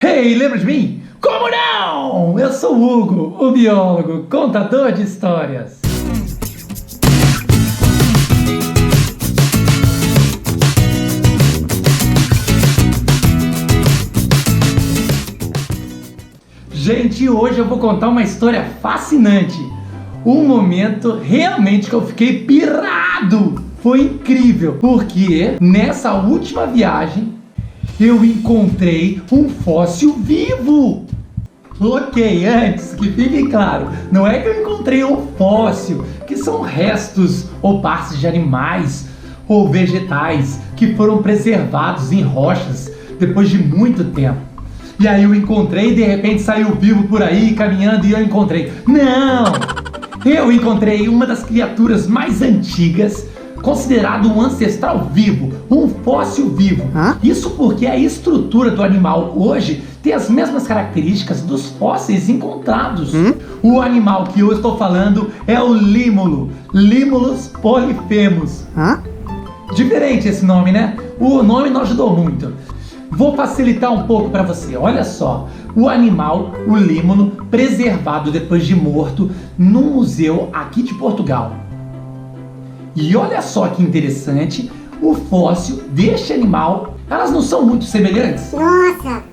Hey, lembra de mim? Como não? Eu sou o Hugo, o biólogo, contador de histórias. Gente, hoje eu vou contar uma história fascinante. Um momento realmente que eu fiquei pirado. Foi incrível, porque nessa última viagem eu encontrei um fóssil vivo. Ok, antes que fique claro, não é que eu encontrei um fóssil, que são restos ou partes de animais ou vegetais que foram preservados em rochas depois de muito tempo. E aí eu encontrei e de repente saiu vivo por aí caminhando e eu encontrei. Não! Eu encontrei uma das criaturas mais antigas, considerado um ancestral vivo, um fóssil vivo. Isso porque a estrutura do animal hoje tem as mesmas características dos fósseis encontrados. O animal que eu estou falando é o límulo, Limulus polyphemus. Diferente esse nome, né? O nome não ajudou muito. Vou facilitar um pouco para você. Olha só, o animal, o límulo, preservado depois de morto num museu aqui de Portugal. E olha só que interessante, o fóssil deste animal, elas não são muito semelhantes? Nossa!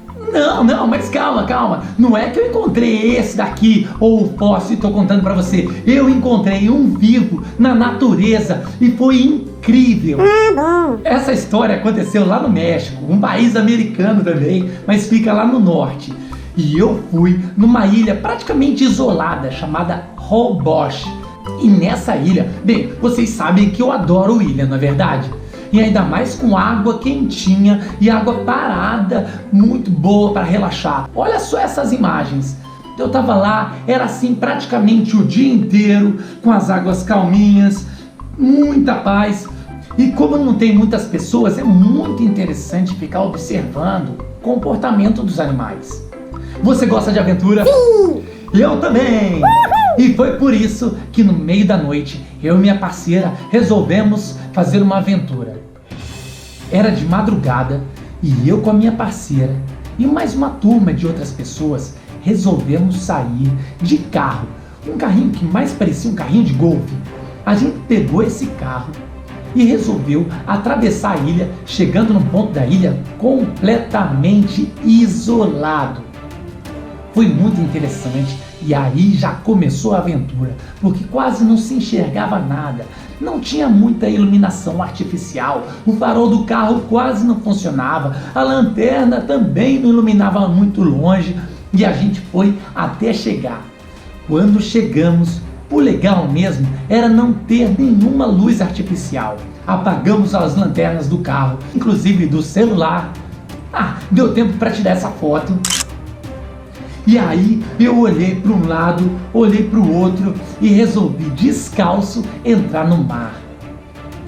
Não, mas calma. Não é que eu encontrei esse daqui, ou o fóssil, e estou contando para você. Eu encontrei um vivo na natureza e foi incrível. Bom. Essa história aconteceu lá no México, um país americano também, mas fica lá no norte. E eu fui numa ilha praticamente isolada, chamada Holbox. E nessa ilha, bem, vocês sabem que eu adoro ilha, não é verdade? E ainda mais com água quentinha e água parada, muito boa para relaxar. Olha só essas imagens. Eu tava lá, era assim praticamente o dia inteiro, com as águas calminhas, muita paz. E como não tem muitas pessoas, é muito interessante ficar observando o comportamento dos animais. Você gosta de aventura? Sim! Eu também! E foi por isso que no meio da noite, eu e minha parceira resolvemos fazer uma aventura. Era de madrugada e eu com a minha parceira e mais uma turma de outras pessoas resolvemos sair de carro. Um carrinho que mais parecia um carrinho de golfe. A gente pegou esse carro e resolveu atravessar a ilha, chegando num ponto da ilha completamente isolado. Foi muito interessante e aí já começou a aventura, porque quase não se enxergava nada, não tinha muita iluminação artificial, o farol do carro quase não funcionava, a lanterna também não iluminava muito longe e a gente foi até chegar. Quando chegamos, o legal mesmo era não ter nenhuma luz artificial. Apagamos as lanternas do carro, inclusive do celular. Deu tempo para tirar essa foto. E aí eu olhei para um lado, olhei para o outro e resolvi descalço entrar no mar.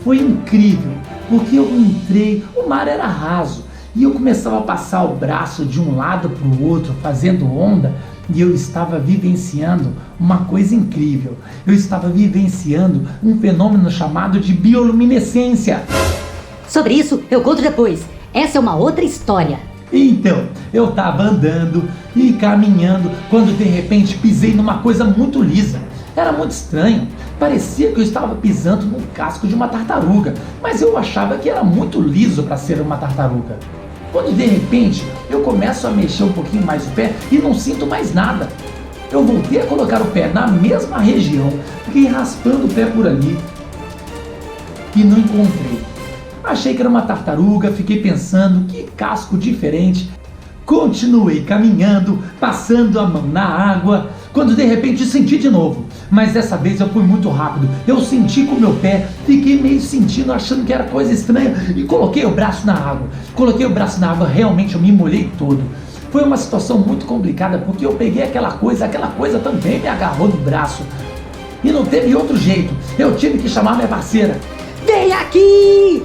Foi incrível, porque eu entrei, o mar era raso e eu começava a passar o braço de um lado para o outro, fazendo onda, e eu estava vivenciando uma coisa incrível. Eu estava vivenciando um fenômeno chamado de bioluminescência. Sobre isso eu conto depois. Essa é uma outra história. Então, eu estava andando e caminhando quando de repente pisei numa coisa muito lisa. Era muito estranho, parecia que eu estava pisando no casco de uma tartaruga, mas eu achava que era muito liso para ser uma tartaruga. Quando de repente eu começo a mexer um pouquinho mais o pé e não sinto mais nada. Eu voltei a colocar o pé na mesma região, fiquei raspando o pé por ali e não encontrei. Achei que era uma tartaruga, fiquei pensando, que casco diferente. Continuei caminhando, passando a mão na água, quando de repente senti de novo. Mas dessa vez eu fui muito rápido, eu senti com o meu pé, fiquei meio sentindo, achando que era coisa estranha e coloquei o braço na água. Coloquei o braço na água, realmente eu me molhei todo. Foi uma situação muito complicada, porque eu peguei aquela coisa também me agarrou no braço. E não teve outro jeito, eu tive que chamar minha parceira. Vem aqui!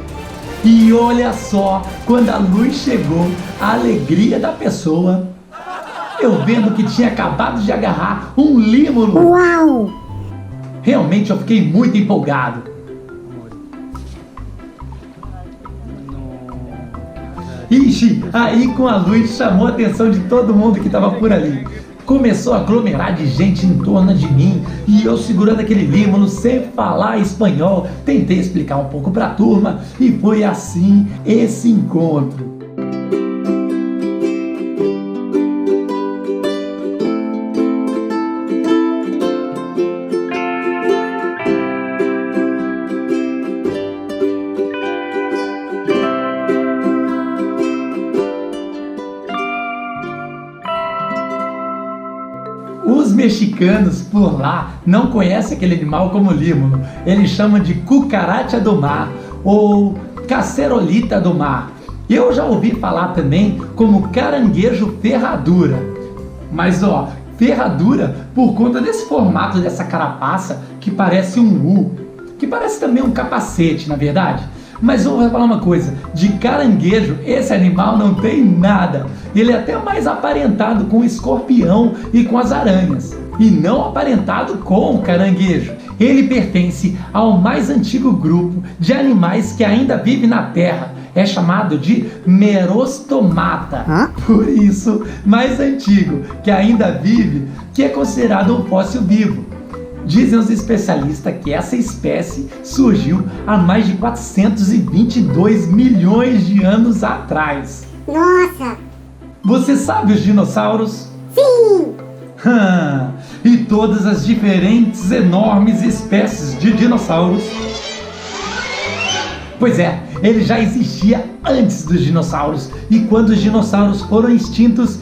E olha só, quando a luz chegou, a alegria da pessoa, eu vendo que tinha acabado de agarrar um límulo. Uau! Realmente eu fiquei muito empolgado. Ixi, aí com a luz chamou a atenção de todo mundo que estava por ali. Começou a aglomerar de gente em torno de mim e eu segurando aquele límano sem falar espanhol, tentei explicar um pouco para a turma e foi assim esse encontro. Os mexicanos por lá não conhecem aquele animal como límano. Eles chamam de cucaracha do mar ou cacerolita do mar. Eu já ouvi falar também como caranguejo ferradura. Mas ferradura por conta desse formato dessa carapaça que parece um U, que parece também um capacete, na verdade. Mas eu vou falar uma coisa, de caranguejo esse animal não tem nada. Ele é até mais aparentado com o escorpião e com as aranhas, e não aparentado com o caranguejo. Ele pertence ao mais antigo grupo de animais que ainda vive na Terra. É chamado de Merostomata. Por isso, mais antigo, que ainda vive, que é considerado um fóssil vivo. Dizem os especialistas que essa espécie surgiu há mais de 422 milhões de anos atrás. Nossa! Você sabe os dinossauros? Sim! E todas as diferentes enormes espécies de dinossauros? Pois é, ele já existia antes dos dinossauros. E quando os dinossauros foram extintos,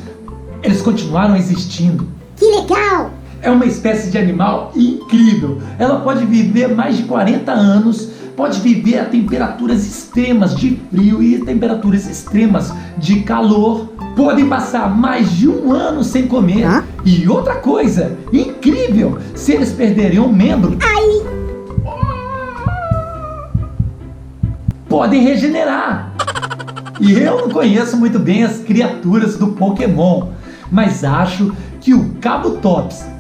eles continuaram existindo. Que legal! É uma espécie de animal incrível. Ela pode viver mais de 40 anos, pode viver a temperaturas extremas de frio e temperaturas extremas de calor. Podem passar mais de um ano sem comer. E outra coisa incrível, se eles perderem um membro, podem regenerar. E eu não conheço muito bem as criaturas do Pokémon, mas acho que o Kabutops,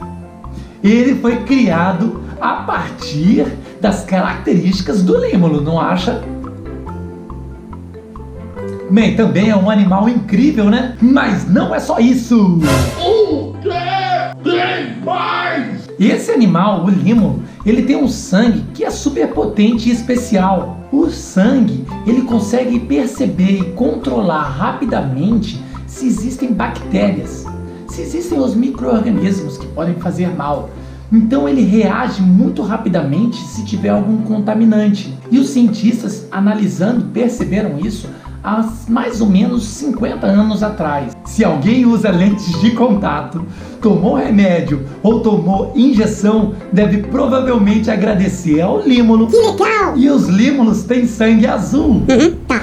ele foi criado a partir das características do límano, não acha? Bem, também é um animal incrível, né? Mas não é só isso! O quê? Tem mais! Esse animal, o límano, ele tem um sangue que é super potente e especial. O sangue, ele consegue perceber e controlar rapidamente se existem bactérias, se existem os micro-organismos que podem fazer mal. Então ele reage muito rapidamente se tiver algum contaminante. E os cientistas, analisando, perceberam isso há mais ou menos 50 anos atrás. Se alguém usa lentes de contato, tomou remédio ou tomou injeção, deve provavelmente agradecer ao límano. Que legal! E os límanos têm sangue azul. Tá.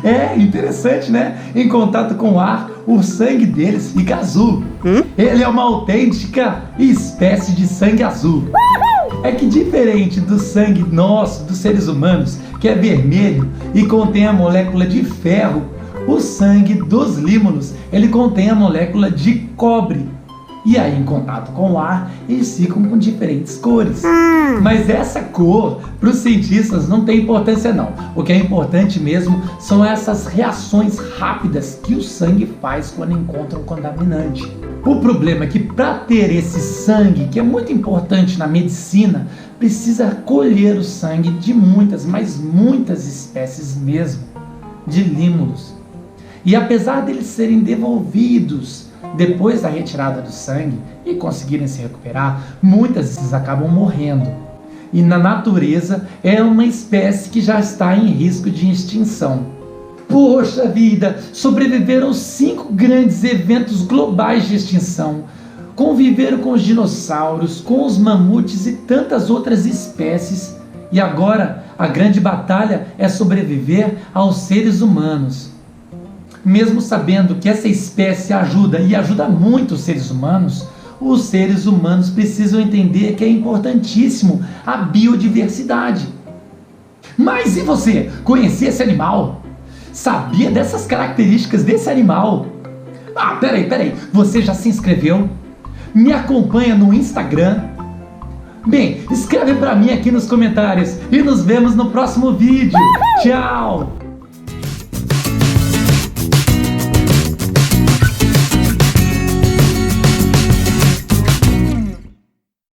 É interessante, né? Em contato com o ar, o sangue deles fica azul. Ele é uma autêntica espécie de sangue azul. É que diferente do sangue nosso, dos seres humanos, que é vermelho e contém a molécula de ferro, o sangue dos límanos, ele contém a molécula de cobre. E aí, em contato com o ar, eles ficam com diferentes cores. Mas essa cor, para os cientistas, não tem importância não. O que é importante mesmo são essas reações rápidas que o sangue faz quando encontra um contaminante. O problema é que para ter esse sangue, que é muito importante na medicina, precisa colher o sangue de muitas, mas muitas espécies mesmo, de límanos. E apesar deles serem devolvidos depois da retirada do sangue e conseguirem se recuperar, muitas vezes acabam morrendo. E na natureza é uma espécie que já está em risco de extinção. Poxa vida, sobreviveram 5 grandes eventos globais de extinção. Conviveram com os dinossauros, com os mamutes e tantas outras espécies. E agora a grande batalha é sobreviver aos seres humanos. Mesmo sabendo que essa espécie ajuda e ajuda muito os seres humanos precisam entender que é importantíssimo a biodiversidade. Mas e você? Conhecia esse animal? Sabia dessas características desse animal? Peraí, você já se inscreveu? Me acompanha no Instagram? Bem, escreve pra mim aqui nos comentários e nos vemos no próximo vídeo. Tchau!